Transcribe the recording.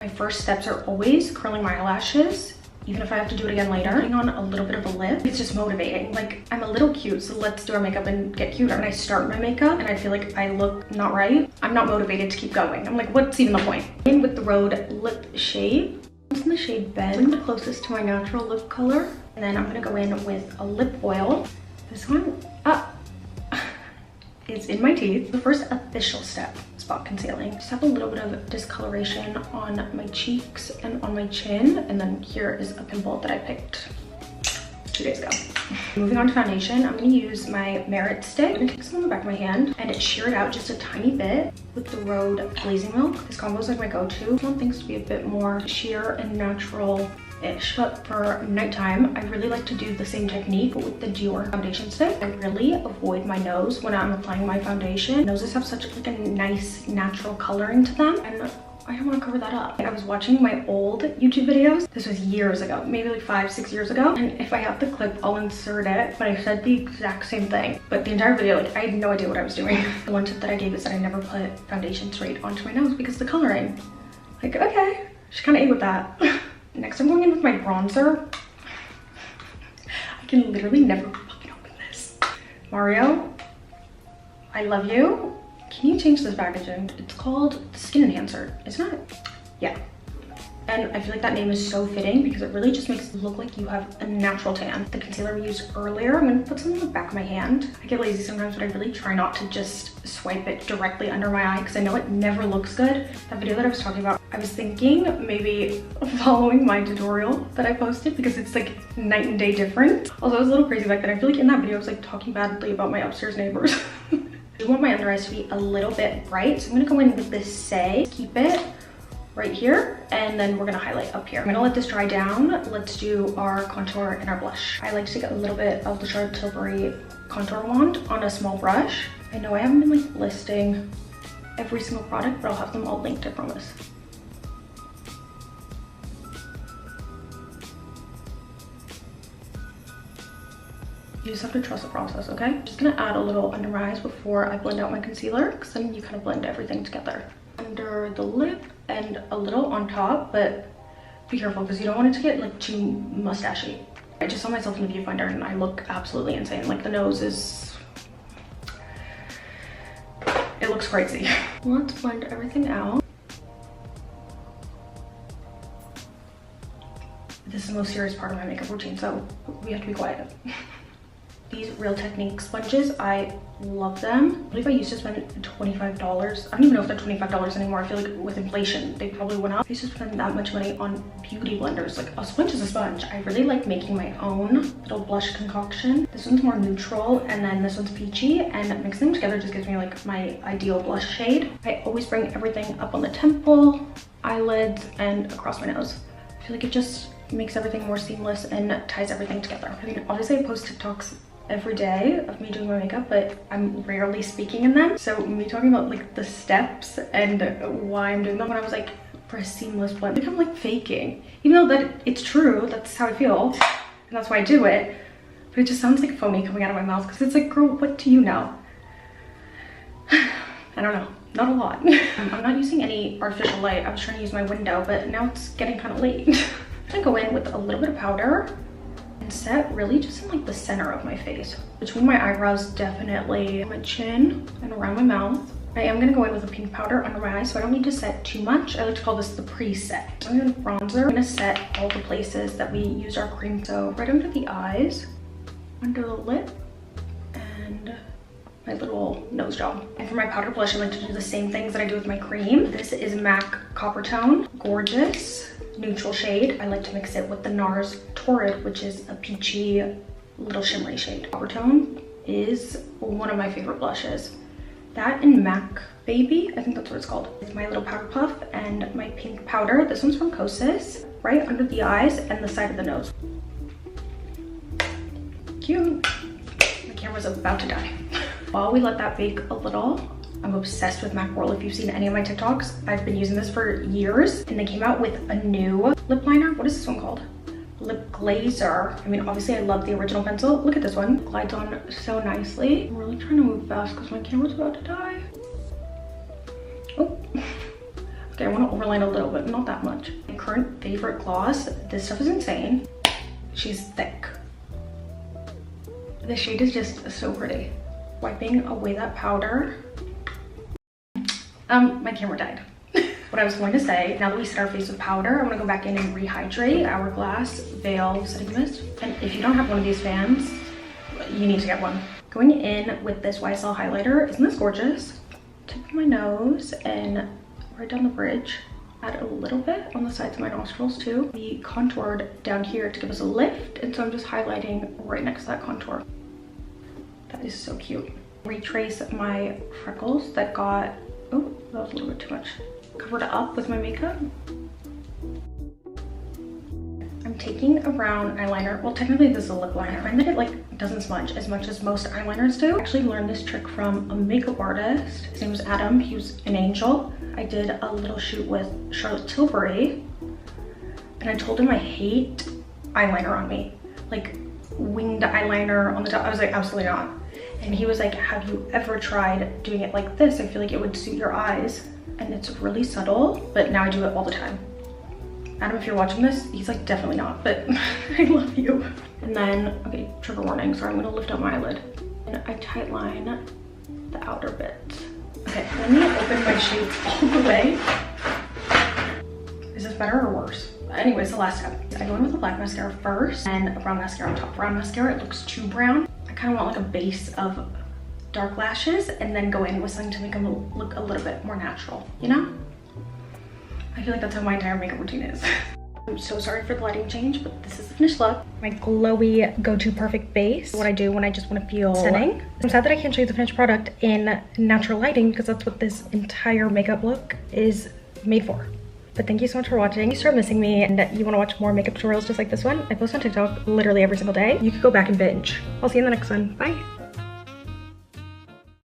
My first steps are always curling my eyelashes, even if I have to do it again later. Putting on a little bit of a lip, it's just motivating. Like, I'm a little cute, so let's do our makeup and get cuter. When I start my makeup and I feel like I look not right, I'm not motivated to keep going. I'm like, what's even the point? In with the Rhode lip shade. It's in the shade Bed. I'm the closest to my natural lip color. And then I'm gonna go in with a lip oil. This one, it's in my teeth. The first official step, spot concealing. Just have a little bit of discoloration on my cheeks and on my chin. And then here is a pimple that I picked 2 days ago. Moving on to foundation, I'm gonna use my Merit stick. I'm gonna take some on the back of my hand and sheer it out just a tiny bit with the Rhode Blazing Milk. This combo is like my go-to. I want things to be a bit more sheer and natural-ish. But for nighttime, I really like to do the same technique but with the Dior foundation stick. I really avoid my nose when I'm applying my foundation. Noses have such like a nice natural coloring to them, and I don't want to cover that up. I was watching my old YouTube videos. This was years ago, maybe like 5-6 years ago. And if I have the clip, I'll insert it. But I said the exact same thing. But the entire video, like, I had no idea what I was doing. The one tip that I gave is that I never put foundation straight onto my nose because the coloring. Like, okay, she kind of ate with that. Next, I'm going in with my bronzer. I can literally never fucking open this. Mario, I love you. Can you change this packaging? It's called Skin Enhancer, isn't it? Yeah. And I feel like that name is so fitting because it really just makes it look like you have a natural tan. The concealer we used earlier, I'm gonna put some on the back of my hand. I get lazy sometimes, but I really try not to just swipe it directly under my eye because I know it never looks good. That video that I was talking about, I was thinking maybe following my tutorial that I posted because it's like night and day different. Also, I was a little crazy back then. I feel like in that video, I was like talking badly about my upstairs neighbors. I want my under eyes to be a little bit bright, so I'm gonna go in with this Say. Keep it right here, and then we're gonna highlight up here. I'm gonna let this dry down. Let's do our contour and our blush. I like to take a little bit of the Charlotte Tilbury contour wand on a small brush. I know I haven't been like listing every single product, but I'll have them all linked, I promise. You just have to trust the process, okay? I'm just gonna add a little under my eyes before I blend out my concealer, because then you kind of blend everything together. Under the lip and a little on top, but be careful because you don't want it to get like too mustachy. I just saw myself in the viewfinder and I look absolutely insane. Like the nose is, it looks crazy. Let's blend everything out. This is the most serious part of my makeup routine, so we have to be quiet. These Real Technique sponges, I love them. I believe I used to spend $25. I don't even know if they're $25 anymore. I feel like with inflation, they probably went up. I used to spend that much money on beauty blenders. Like, a sponge is a sponge. I really like making my own little blush concoction. This one's more neutral, and then this one's peachy, and mixing them together just gives me like my ideal blush shade. I always bring everything up on the temple, eyelids, and across my nose. I feel like it just makes everything more seamless and ties everything together. I mean, obviously I post TikToks every day of me doing my makeup, but I'm rarely speaking in them. So me talking about like the steps and why I'm doing them when I was like, for a seamless blend, like I'm like faking. Even though that it's true, that's how I feel, and that's why I do it. But it just sounds like foamy coming out of my mouth because it's like, girl, what do you know? I don't know, not a lot. I'm not using any artificial light. I was trying to use my window, but now it's getting kind of late. I'm gonna go in with a little bit of powder and set really just in like the center of my face. Between my eyebrows, definitely my chin and around my mouth. I am gonna go in with a pink powder under my eyes, so I don't need to set too much. I like to call this the preset. I'm gonna bronzer. I'm gonna set all the places that we used our cream. So right under the eyes, under the lip, and my little nose job. And for my powder blush, I like to do the same things that I do with my cream. This is MAC Copper Tone. Gorgeous. Neutral shade. I like to mix it with the NARS Torrid, which is a peachy little shimmery shade. Copper Tone is one of my favorite blushes. That and MAC Baby, I think that's what it's called. It's my little powder puff and my pink powder. This one's from Kosas, right under the eyes and the side of the nose. Cute. My camera's about to die. While we let that bake a little, I'm obsessed with MAC Whirl. If you've seen any of my TikToks, I've been using this for years, and they came out with a new lip liner. What is this one called? Lip glazer. I mean, obviously I love the original pencil. Look at this one. It glides on so nicely. I'm really trying to move fast because my camera's about to die. Oh. Okay, want to overline a little bit, not that much. My current favorite gloss, this stuff is insane. She's thick. The shade is just so pretty. Wiping away that powder. My camera died. What I was going to say, now that we set our face with powder, I'm gonna go back in and rehydrate Hourglass Veil Setting Mist. And if you don't have one of these fans, you need to get one. Going in with this YSL highlighter, isn't this gorgeous? Tip of my nose and right down the bridge. Add a little bit on the sides of my nostrils too. We contoured down here to give us a lift, and so I'm just highlighting right next to that contour. That is so cute. Retrace my freckles that got, oh, that was a little bit too much. Covered up with my makeup. I'm taking a brown eyeliner. Well, technically this is a lip liner. I find that it like doesn't smudge as much as most eyeliners do. I actually learned this trick from a makeup artist. His name was Adam. He was an angel. I did a little shoot with Charlotte Tilbury, and I told him I hate eyeliner on me. Like winged eyeliner on the top. I was like, absolutely not. And he was like, have you ever tried doing it like this? I feel like it would suit your eyes. And it's really subtle, but now I do it all the time. Adam, if you're watching this, he's like, definitely not, but I love you. And then, okay, trigger warning, so I'm gonna lift up my eyelid. And I tight line the outer bit. Okay, let me open my shades all the way. Is this better or worse? Anyways, the last step. I go in with a black mascara first and a brown mascara on top. Brown mascara, it looks too brown. I kind of want like a base of dark lashes and then go in with something to make them look a little bit more natural, you know? I feel like that's how my entire makeup routine is. I'm so sorry for the lighting change, but this is the finished look. My glowy go-to perfect base. What I do when I just want to feel stunning. I'm sad that I can't show you the finished product in natural lighting because that's what this entire makeup look is made for. But thank you so much for watching. If you start missing me and you want to watch more makeup tutorials just like this one, I post on TikTok literally every single day. You could go back and binge. I'll see you in the next one. Bye.